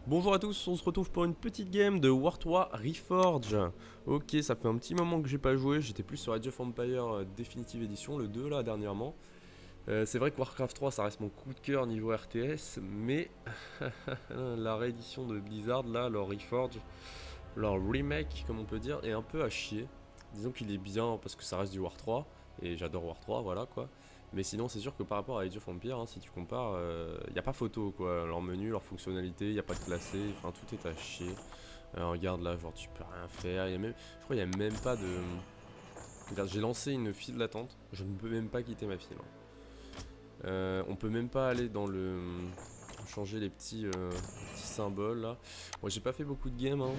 Bonjour à tous, on se retrouve pour une petite game de War 3 Reforge. Ok, ça fait un petit moment que j'ai pas joué, j'étais plus sur Age of Empires Definitive Edition, le 2 là dernièrement. C'est vrai que Warcraft 3 ça reste mon coup de cœur niveau RTS, mais la réédition de Blizzard là, leur Reforge, leur remake comme on peut dire, est un peu à chier. Disons qu'il est bien parce que ça reste du War 3, et j'adore War 3, voilà quoi. Mais sinon, c'est sûr que par rapport à Age of Empires, hein, si tu compares, y a pas photo quoi. Leur menu, leur fonctionnalité, y a pas de classé, enfin tout est à chier. Regarde là, genre tu peux rien faire. Je crois qu'il y a même pas de. Regarde, j'ai lancé une file d'attente. Je ne peux même pas quitter ma file, hein. On peut même pas aller dans le. Changer les petits symboles là. Moi j'ai pas fait beaucoup de games, hein.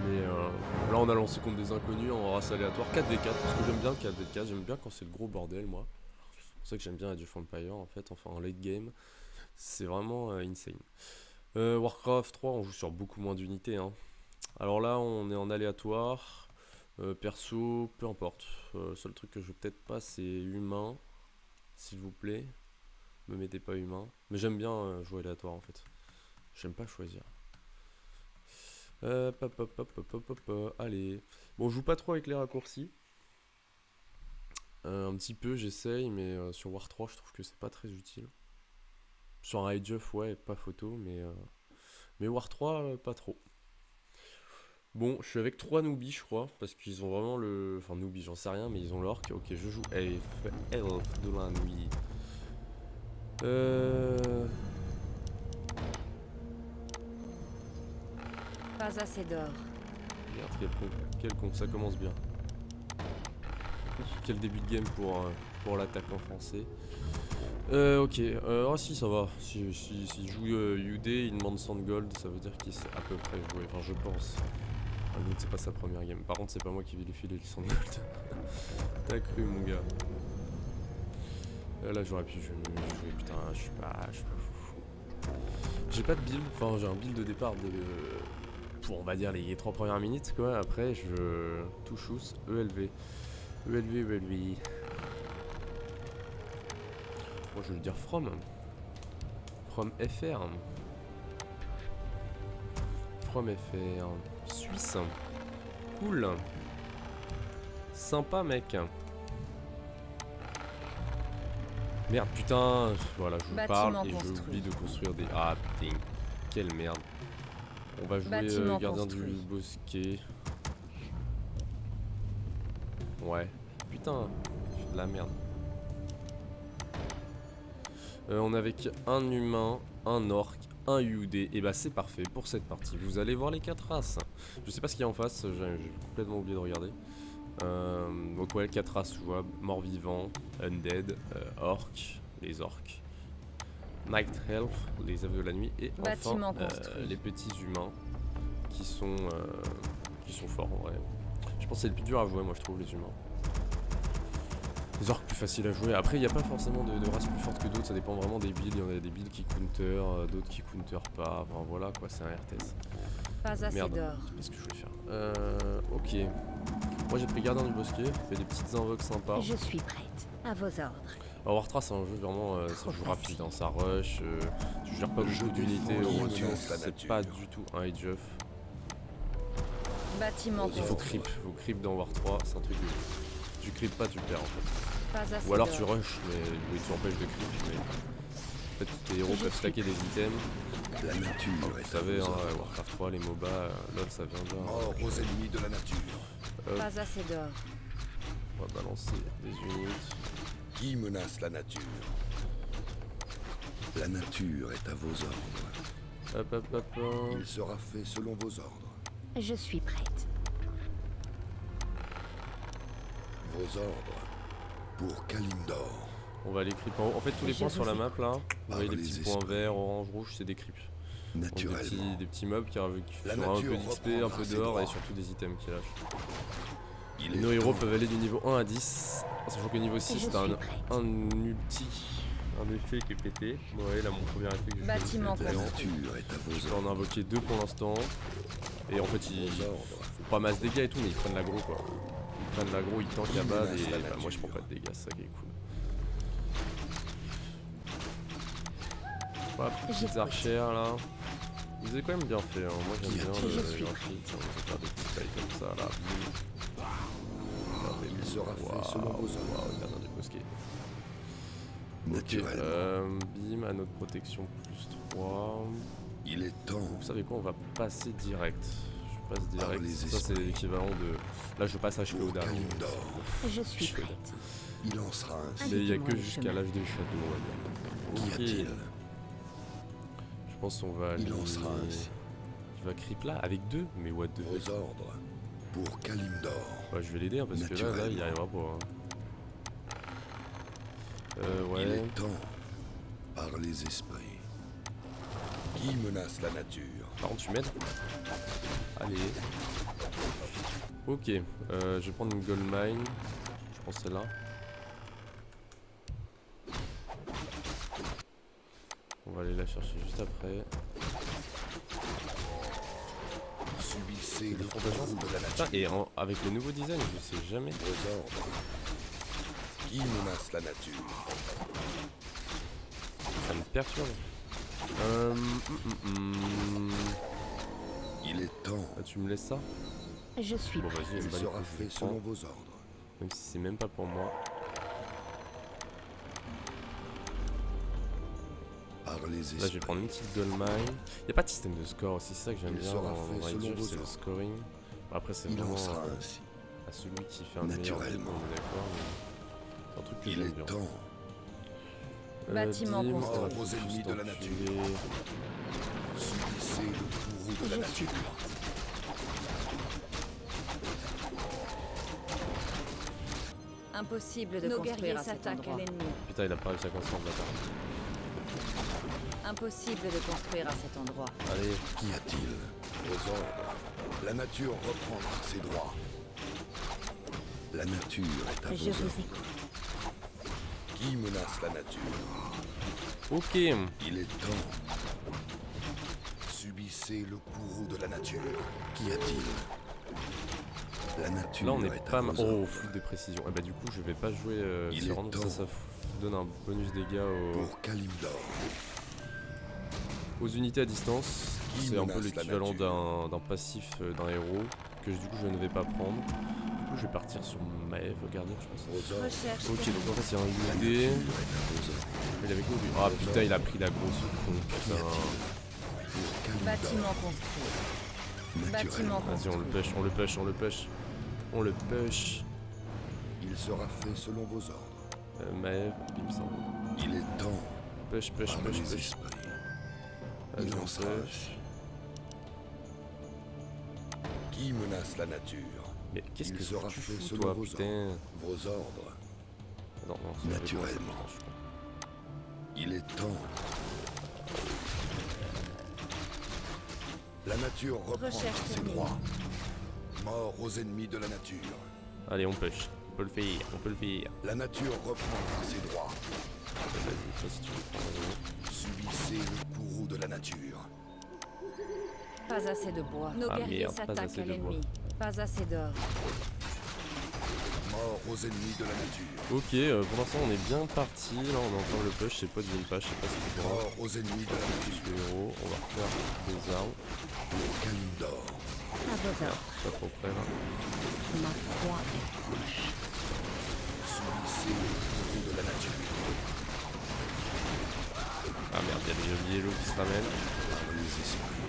Mais là on a lancé contre des inconnus en race aléatoire 4v4 parce que j'aime bien le 4v4, j'aime bien quand c'est le gros bordel moi. C'est pour ça que j'aime bien Age of Empires en fait, enfin en late game. C'est vraiment insane. Warcraft 3 on joue sur beaucoup moins d'unités, hein. Alors là on est en aléatoire. Perso, peu importe. Seul truc que je veux peut-être pas c'est humain. S'il vous plaît. Me mettez pas humain. Mais j'aime bien jouer aléatoire en fait. J'aime pas choisir. Allez. Bon, je joue pas trop avec les raccourcis. Un petit peu, j'essaye, mais sur War 3, je trouve que c'est pas très utile. Sur un Age of, ouais, pas photo, mais War 3, pas trop. Bon, je suis avec 3 newbies, je crois, parce qu'ils ont vraiment le. Enfin, newbies, j'en sais rien, mais ils ont l'orc. Ok, je joue Elf de la nuit. Pas assez d'or. Merde, quel con, ça commence bien. Quel début de game pour l'attaquant français. Ok, ah si ça va, si joue UD, il demande 100 de gold, ça veut dire qu'il sait à peu près jouer, enfin je pense. Ah, donc c'est pas sa première game, par contre c'est pas moi qui vais lui filer les 100 de gold. T'as cru mon gars. Là j'aurais pu jouer, putain, je suis pas fou. J'ai pas de build, enfin j'ai un build de départ pour on va dire les 3 premières minutes quoi, après je touche ELV. ELV. Moi je vais le dire From FR. From FR. Suisse. Cool. Sympa mec. Merde putain. Voilà, je vous parle et j'oublie de construire des. Ah putain. Quelle merde. On va jouer gardien du bosquet. Ouais. Putain. Je fais de la merde. On est avec un humain, un orc, un UD, et bah c'est parfait pour cette partie. Vous allez voir les 4 races. Je sais pas ce qu'il y a en face, j'ai complètement oublié de regarder. Donc ouais, 4 races jouables, mort-vivant, undead, orc, les orcs, night elf, les elfes de la nuit, et enfin les petits humains qui sont forts en vrai. Je pense que c'est le plus dur à jouer, moi je trouve, les humains. Les orques plus faciles à jouer. Après, il n'y a pas forcément de races plus fortes que d'autres. Ça dépend vraiment des builds. Il y en a des builds qui counter, d'autres qui counter pas. Enfin voilà quoi, c'est un RTS. Pas assez d'or. C'est pas ce que je voulais faire. Ok. Moi j'ai pris gardien du bosquet. Fait des petites invoques sympas. Je suis prête. À vos ordres. Alors, War 3 c'est un jeu vraiment. Ça joue rapide. Hein, ça rush. Tu gères pas beaucoup d'unités. C'est pas du tout un Age of. Bâtiment. Il faut creep dans War 3. C'est un truc de. Tu creep pas, tu perds en fait. Ou alors tu rush, mais tu empêches de creep. Mais en fait, tes héros peuvent stacker des items. La nature. Vous savez, hein, Warcraft 3, les MOBA, LoL ça vient bien. Mort aux ennemis de la nature. Pas assez d'or. On va balancer des unités. Qui menace la nature? La nature est à vos ordres. Il sera fait selon vos ordres. Je suis prête. Vos ordres pour Kalimdor. On va aller creep en haut. En fait, tous les points sur la map là, vous voyez les petits points verts, orange, rouge, c'est des creeps. Naturellement. Des petits mobs qui font un peu d'XP, un peu d'or et surtout des items qui lâchent. Et nos héros peuvent aller du niveau 1 à 10. Sachant que niveau 6, t'as un ulti, un effet qui est pété. Vous voyez là, mon premier effet que j'ai fait. La nature est à vos ordres. On a invoqué 2 pour l'instant. Et en fait, ils font pas masse dégâts et tout, mais ils prennent l'aggro quoi. Ils prennent l'aggro, ils tankent à base et bah, moi je prends pas de dégâts, c'est ça qui est cool. Hop, petites archères là. Ils ont quand même bien fait, hein. Moi j'aime bien le Je graphique, suis on va faire des petits bails comme ça là. Il sera fait selon vos ordres. Waouh, gardien du bosquet. Ok, Naturellement. bim, à notre protection plus 3. Il est temps. Vous savez quoi, on va passer direct. Je passe direct, les ça c'est esprits. l'équivalent de... Là je passe à HP au Pour dernier. Kalimdor, Je suis prête. il lancera ainsi. Mais il n'y a Indiquez-moi que le jusqu'à chemin. l'âge des châteaux, on va Qu'y dire. a-t-il? Ok, je pense qu'on va aller... Il lancera ainsi. Tu vas creep là avec 2? Mais what the Vos fuck. ordres. Pour Kalimdor. Ouais, je vais l'aider hein, parce que là il Naturellement. y arrivera pas. Hein. Ouais. Il est temps. Par les esprits. Qui menace la nature? Par contre, tu m'aides? Allez. Ok, je vais prendre une gold mine. Je pense celle-là. On va aller la chercher juste après. Subissez le Fondation contrôle de la Putain, nature. et avec le nouveau design, je sais jamais. Vos ordres. Qui menace la nature? Ça me perturbe. Il est temps. Ah, tu me laisses ça? Je suis Bon, prête. vas-y, Il bah, sera du coup, je fait prends. selon vos ordres. Même si c'est même pas pour moi. Par les esprits. Là, je vais prendre une petite gold mine. Y a pas de système de score aussi, c'est ça que j'aime Il bien sera dans fait Age selon of, vos c'est le ordres. scoring. Bon, après, c'est Il vraiment lancera ainsi. à celui qui fait un meilleur build, Naturellement. on est d'accord. Mais c'est un truc que Il j'aime est bien. temps. Bâtiment Dim, construit. on va Mort aux juste ennemis de la enculer. nature. Subissez le courroux de la Je suis nature. Impossible de Nos construire guerriers à cet s'attaquent à endroit. l'ennemi. Putain, il a pas réussi à construire le bâtard. Impossible de construire à cet endroit. Allez, Qu'y a-t-il? Vos ordres. La nature reprendra ses droits. La nature est à Je vos vous ordres. écoute. Qui menace la nature? ok. Il est temps. Subissez le courroux de la nature. Qu'y a-t-il? La nature Là, on est est pas à mal. vos Oh, ordres. flûte de précision. Et bah, du coup, je vais pas jouer Il Siran, est ça, temps. ça donne un bonus dégâts Pour Kalimdor. aux unités à distance. Qui C'est un peu menace la l'équivalent nature? d'un passif d'un héros que du coup je ne vais pas prendre. Du coup, je vais partir sur Maëv, regardez, je pense. Vos ordres. Recherche. Ok, donc en fait, il y a La un nature UD. est à vos ordres. Il est avec nous, lui. Ah putain, il a pris la grosse con. Qu'y Putain. a-t-il? Pour Kalimdor. Bâtiment construit. Naturellement. Bâtiment Vas-y, on le construit. push, on le push, on le push. On le push. Il sera fait selon vos ordres. Maëv, il me semble. Il est temps. Push, push, Par push, les push. esprits. Vas-y, Il on lancera push. ainsi. Qui menace la nature? Mais qu'est-ce Il que sera tu fait fous, selon toi, vos putain? Vos ordres. Non, non, c'est avec moi, Naturellement. ça, je crois. Il est temps. La nature reprendra Recherche ses terminée. droits. Mort aux ennemis de la nature. Allez, on push. On peut le faire, on peut le faire. La nature reprendra ses droits. Vas-y, toi si tu veux. Vas-y. Subissez le courroux de la nature. Pas assez de bois. Nos Ah, guerriers merde, pas s'attaquent assez à de bois. l'ennemi. Pas assez d'or. Mort aux ennemis de la nature. Ok, pour l'instant on est bien parti. Là, on est en train de le push. Je sais pas de pas, je sais pas ce qu'il fera. Mort aux ennemis de la Le nature. héros, on va refaire des armes. Pour Kalimdor. À vos ordres. Pas trop près là. Ma croix est proche. Subissez le courroux de la nature. Ah merde, il y a des yellow qui se ramènent. Par les esprits.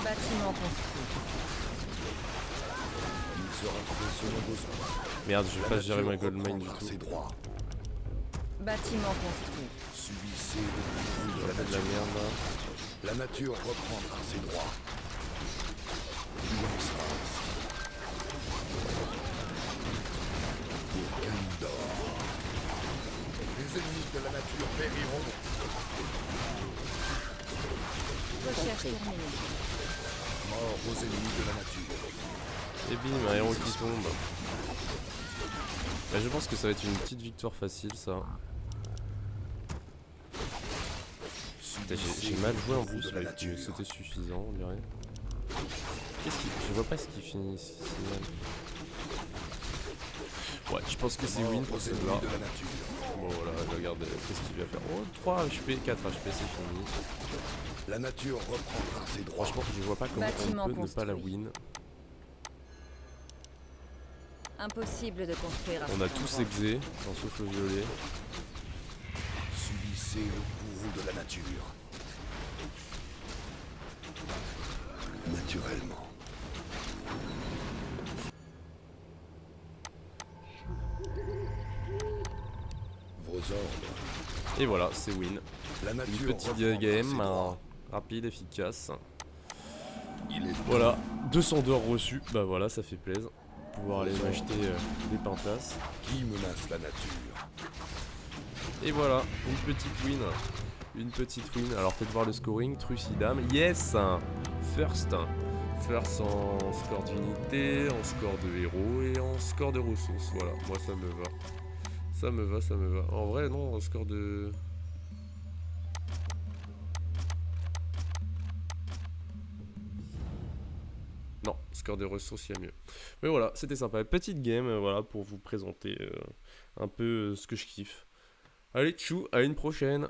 Bâtiment construit. Il sera fait selon vos ordres. Merde, je vais La pas gérer ma nature gold mine du reprendra tout. ses droits. Bâtiment construit. Subissez le courroux de J'ai la fait de la nature. merde là. La nature reprendra ses droits. Il lancera ainsi. Pour Kalimdor. Les ennemis de la nature périront. Recherche terminée. Mort aux ennemis de la nature. Et bim, un héros qui tombe. Bah, je pense que ça va être une petite victoire facile ça. Putain, j'ai mal joué en plus, de la mais nature. c'était suffisant, on dirait. Qu'est-ce qui... Je vois pas ce qui finit si mal. Ouais, je pense que c'est win Mort pour aux celle-là. ennemis de la nature. Bon voilà, regardez, qu'est-ce qu'il va faire. Oh, 3 HP, 4 HP, c'est fini. La nature reprendra ses droits. Franchement, je vois pas comment Bâtiment on peut ne pas la construit. win. Impossible de construire à On a cet tous endroit. exé, en sauf le violet. Subissez le courroux de la nature. Naturellement. Vos ordres. Et voilà, c'est win. La Une nature petite reprendra game, ses droits. rapide, efficace. Il est Voilà, 200 d'or reçus, bah voilà, ça fait plaisir. Pouvoir aller Bonjour. m'acheter des pintasses. qui menace la nature. Et voilà, une petite win. Une petite win. Alors faites voir le scoring, Trucidam. Yes! First. First en score d'unité, en score de héros et en score de ressources. Voilà, moi ça me va. Ça me va, ça me va. En vrai, non, en score de... Non, score de ressources, il y a mieux. Mais voilà, c'était sympa. Petite game, voilà, pour vous présenter un peu ce que je kiffe. Allez, tchou, à une prochaine.